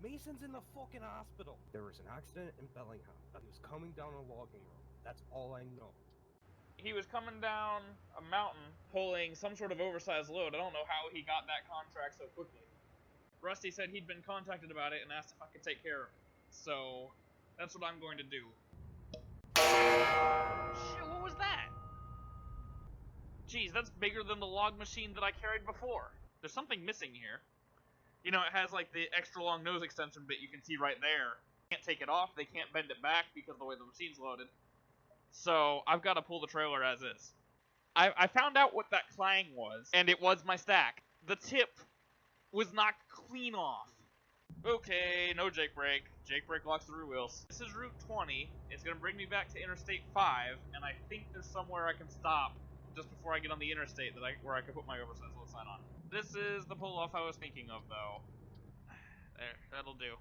Mason's in the fucking hospital. There was an accident in Bellingham. He was coming down a logging road. That's all I know. He was coming down a mountain pulling some sort of oversized load. I don't know how he got that contract so quickly. Rusty said he'd been contacted about it and asked if I could take care of it. So, that's what I'm going to do. Shit, what was that? Jeez, that's bigger than the log machine that I carried before. There's something missing here. You know, it has like the extra long nose extension bit you can see right there. Can't take it off, they can't bend it back because of the way the machine's loaded. So, I've got to pull the trailer as is. I found out what that clang was, and it was my stack. The tip was knocked clean off. Okay, no Jake brake. Jake brake locks the rear wheels. This is Route 20. It's going to bring me back to Interstate 5, and I think there's somewhere I can stop just before I get on the interstate where I can put my oversized load sign on. This is the pull-off I was thinking of, though. There, that'll do.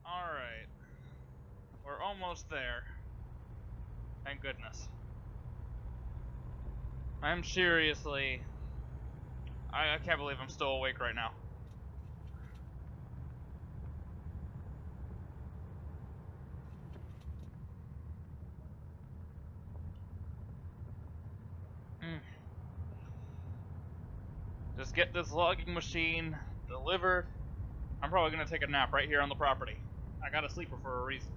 Alright. We're almost there. Thank goodness. I'm seriously... I can't believe I'm still awake right now. Just get this logging machine delivered. I'm probably going to take a nap right here on the property. I got a sleeper for a reason.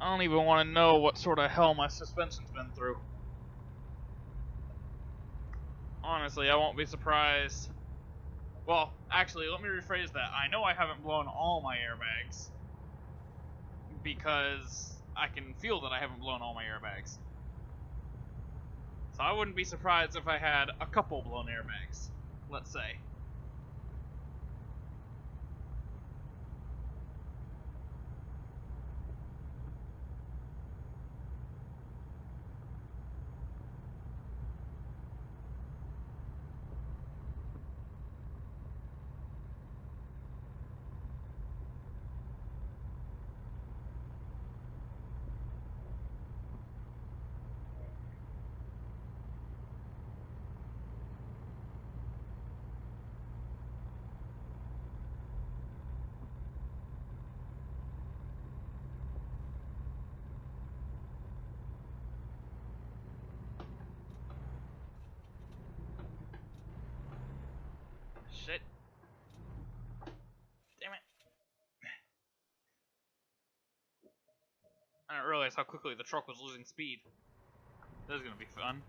I don't even want to know what sort of hell my suspension's been through. Honestly, I won't be surprised. Well, actually, let me rephrase that. I know I haven't blown all my airbags, because I can feel that I haven't blown all my airbags. So I wouldn't be surprised if I had a couple blown airbags, let's say. Shit. Damn it. I didn't realize how quickly the truck was losing speed. This is gonna be fun.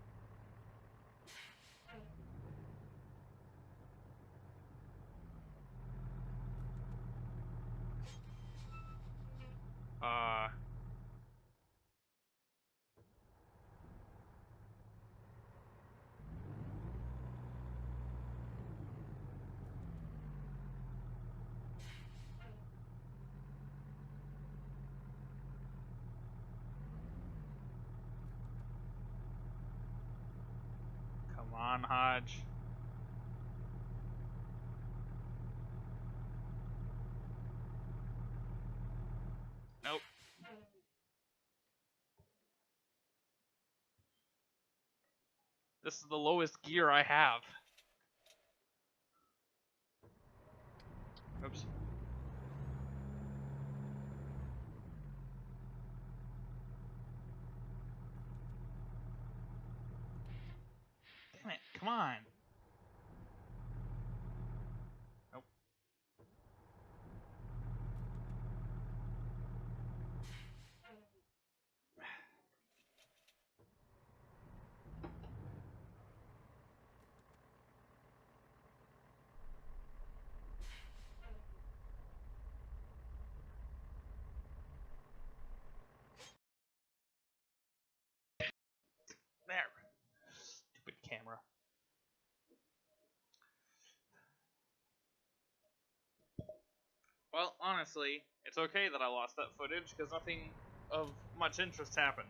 Come on, Hodge. Nope. This is the lowest gear I have. Oops. Damn it, come on. Nope. There. Stupid camera. Well, honestly, it's okay that I lost that footage, because nothing of much interest happened.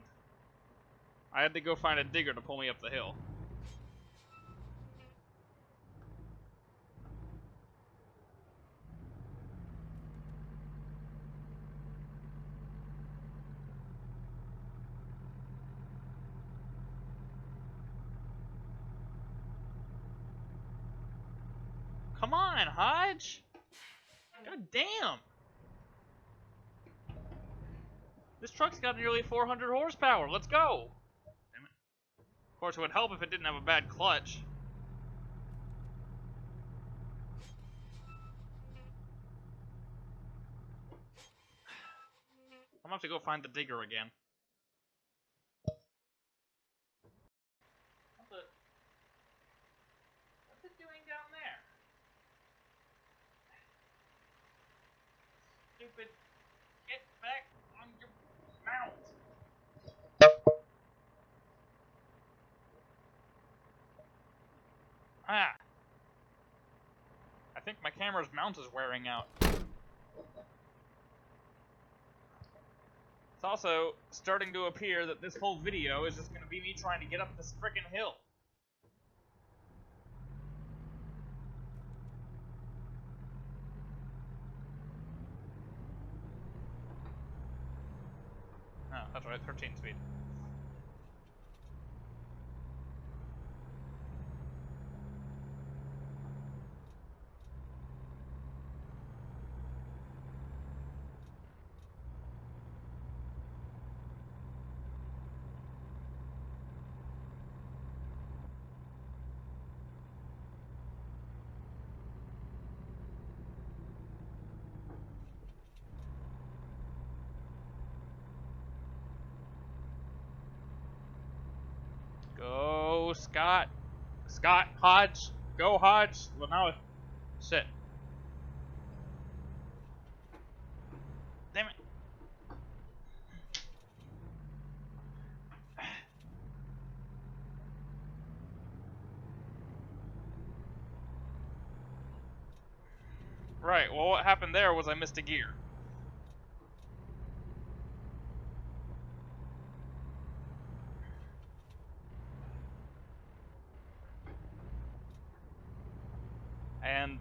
I had to go find a digger to pull me up the hill. Come on, Hodge! God damn! This truck's got nearly 400 horsepower, let's go! Damn it. Of course, it would help if it didn't have a bad clutch. I'm gonna have to go find the digger again. What's it doing down there? Stupid. Get back on your mount. Ah. I think my camera's mount is wearing out. It's also starting to appear that this whole video is just going to be me trying to get up this frickin' hill. Oh, that's right, 13 speed. Go, Scott. Scott, Hodge. Go, Hodge. Well, now, shit. Damn it. Right, well, what happened there was I missed a gear. And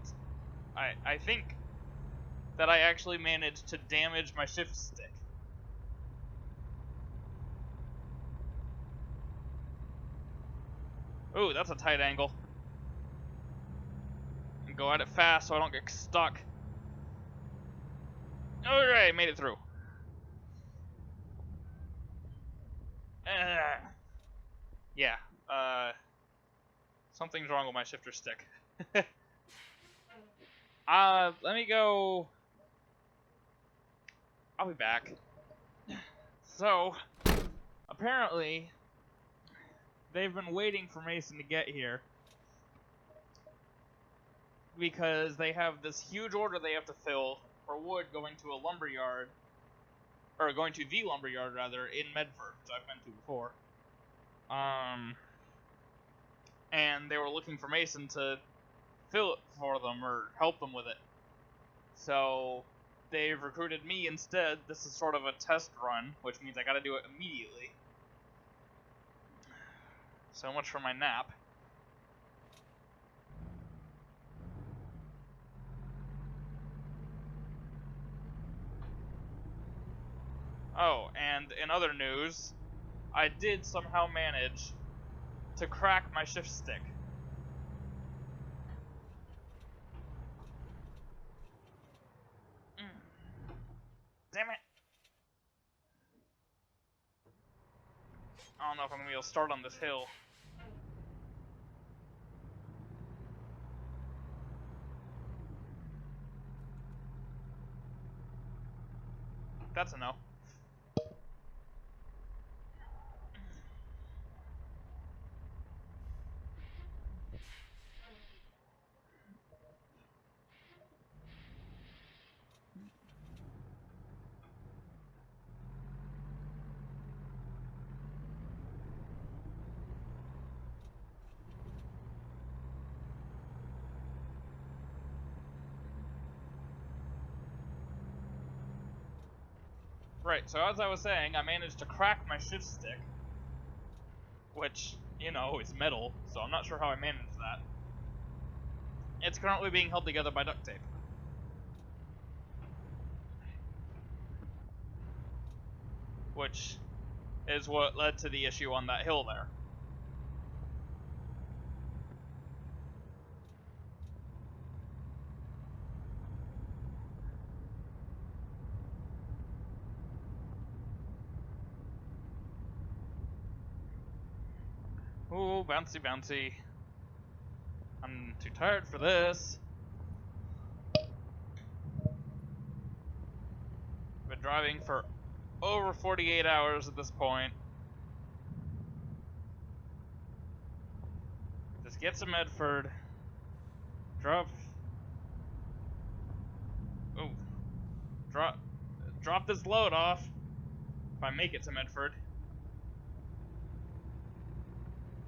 I think that I actually managed to damage my shift stick. Ooh, that's a tight angle. And go at it fast so I don't get stuck. Alright, made it through. Yeah, something's wrong with my shifter stick. Let me go. I'll be back. So, apparently, they've been waiting for Mason to get here because they have this huge order they have to fill for wood going to a lumberyard, or going to the lumberyard rather, in Medford, which I've been to before. And they were looking for Mason to fill it for them or help them with it. So they've recruited me instead. This is sort of a test run, which means I gotta do it immediately. So much for my nap. And in other news, I did somehow manage to crack my shift stick. Damn it. I don't know if I'm gonna be able to start on this hill. That's a no. Right, so as I was saying, I managed to crack my shift stick, which, you know, is metal, so I'm not sure how I managed that. It's currently being held together by duct tape. Which is what led to the issue on that hill there. Ooh, bouncy, bouncy. I'm too tired for this. Been driving for over 48 hours at this point. Just get some Medford. Drop. Ooh. Drop this load off. If I make it to Medford.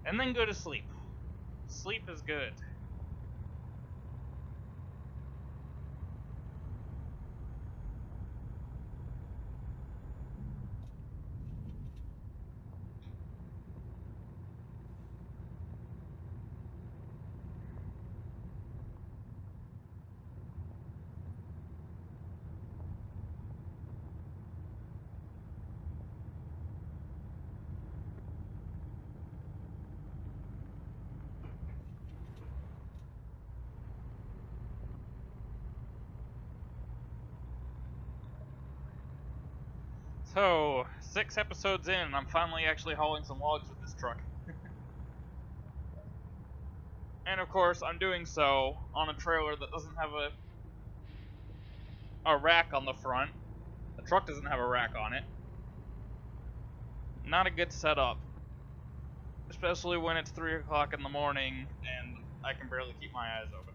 And then go to sleep. Sleep is good. So, 6 episodes in, and I'm finally actually hauling some logs with this truck. And of course, I'm doing so on a trailer that doesn't have a rack on the front. The truck doesn't have a rack on it. Not a good setup. Especially when it's 3 o'clock in the morning and I can barely keep my eyes open.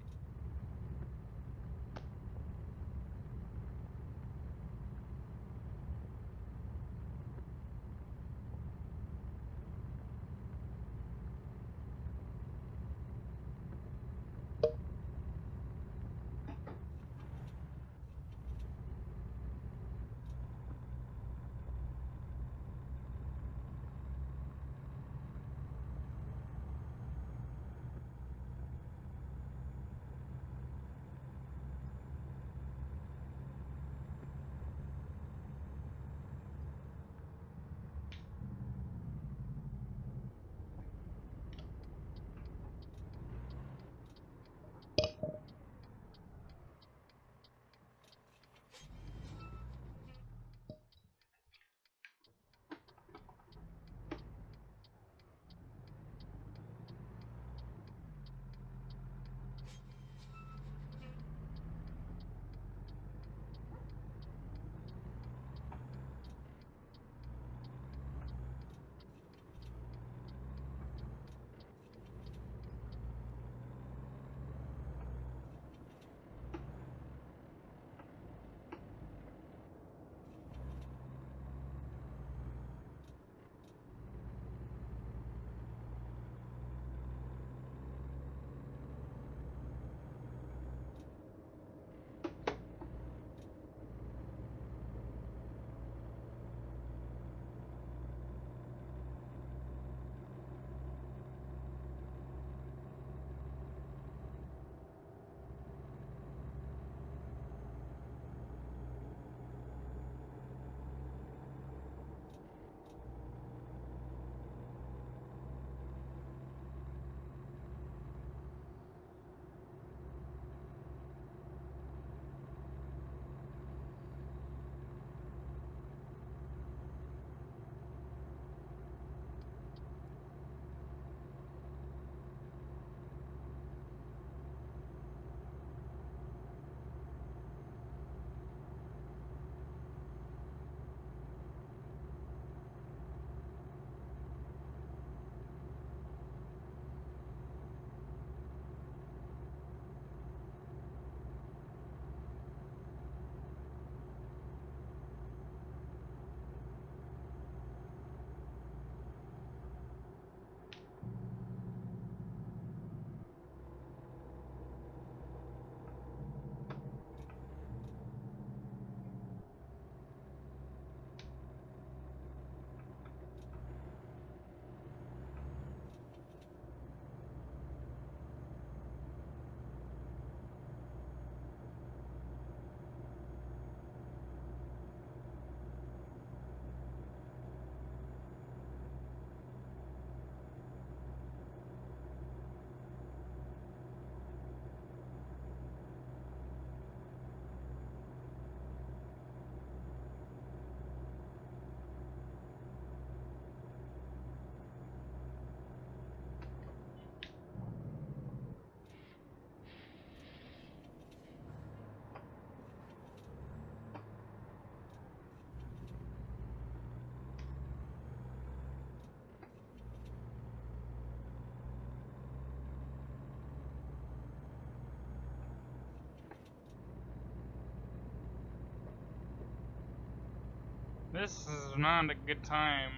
This is not a good time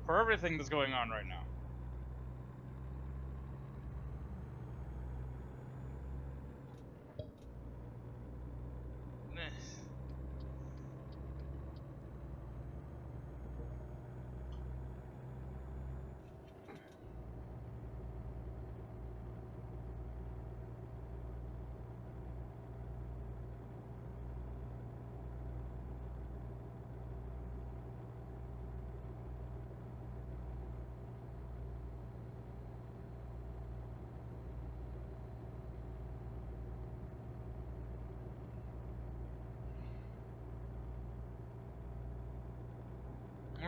for everything that's going on right now.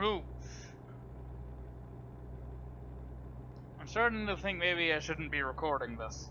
Ooh. I'm starting to think maybe I shouldn't be recording this.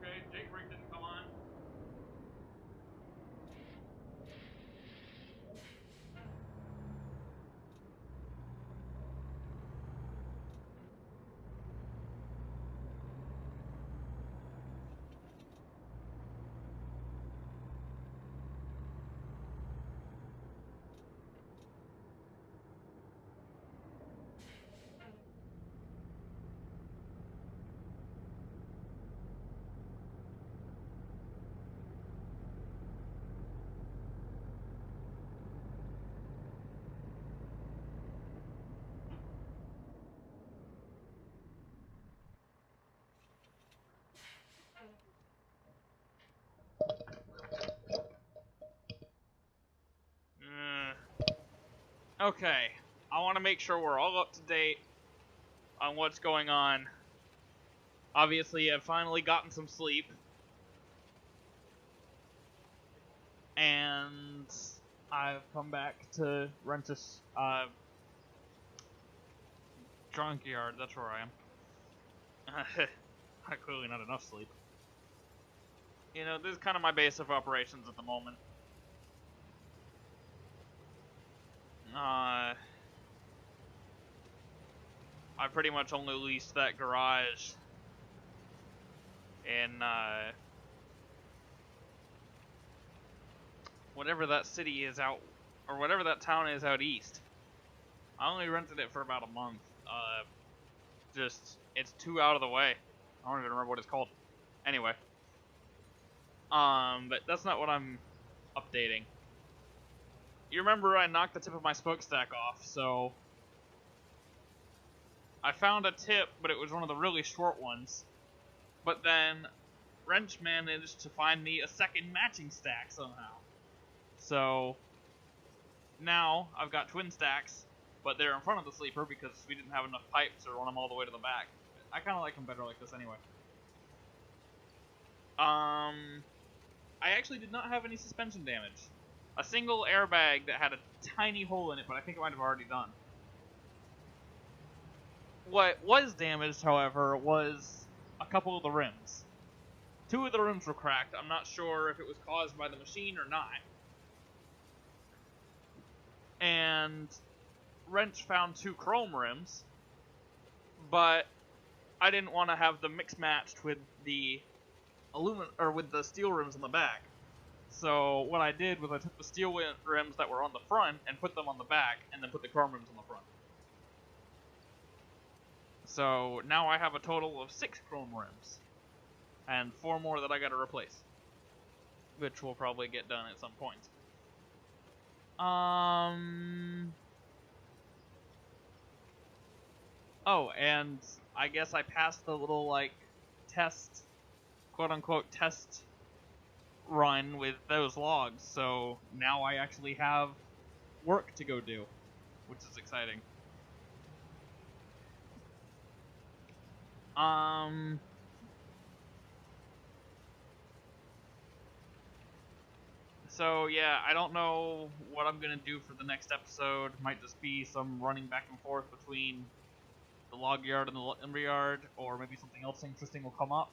Okay, Jake Rick didn't come on. Okay, I want to make sure we're all up to date on what's going on. Obviously, I've finally gotten some sleep. And I've come back to rent this junkyard. That's where I am. Clearly not enough sleep. You know, this is kind of my base of operations at the moment. I pretty much only leased that garage in whatever that city is out, or whatever that town is out east. I only rented it for about a month. Just, it's too out of the way. I don't even remember what it's called. Anyway. But that's not what I'm updating. You remember I knocked the tip of my smokestack off, so I found a tip, but it was one of the really short ones. But then Wrench managed to find me a second matching stack somehow. So now I've got twin stacks, but they're in front of the sleeper because we didn't have enough pipes to run them all the way to the back. I kind of like them better like this anyway. I actually did not have any suspension damage. A single airbag that had a tiny hole in it, but I think it might have already done. What was damaged, however, was a couple of the rims. 2 of the rims were cracked. I'm not sure if it was caused by the machine or not. And Wrench found 2 chrome rims, but I didn't want to have them mix matched with the with the steel rims on the back. So what I did was I took the steel rims that were on the front and put them on the back, and then put the chrome rims on the front. So now I have a total of 6 chrome rims, and 4 more that I gotta replace, which will probably get done at some point. Oh, and I guess I passed the little, like, test, quote-unquote test run with those logs, so now I actually have work to go do, which is exciting. So yeah, I don't know what I'm gonna do for the next episode. Might just be some running back and forth between the log yard and the lumber yard, or maybe something else interesting will come up.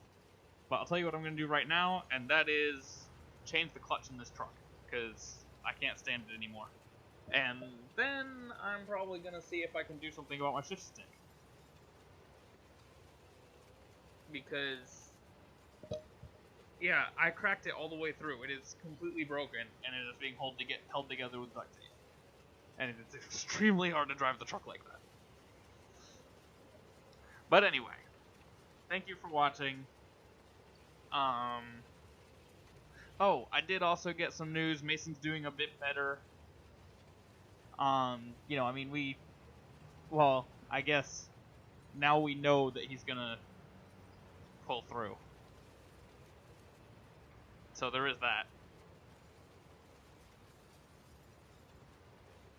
But I'll tell you what I'm gonna do right now, and that is change the clutch in this truck, because I can't stand it anymore. And then I'm probably gonna see if I can do something about my shift stick. Because, yeah, I cracked it all the way through. It is completely broken, and it is being held together with duct tape. And it is extremely hard to drive the truck like that. But anyway, thank you for watching. Oh, I did also get some news. Mason's doing a bit better. You know, I mean, well, I guess now we know that he's gonna pull through. So there is that.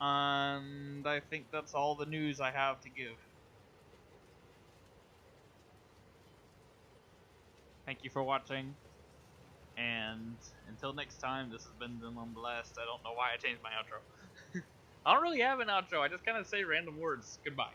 And I think that's all the news I have to give. Thank you for watching, and until next time, this has been Them on Blast. I don't know why I changed my outro. I don't really have an outro, I just kind of say random words. Goodbye.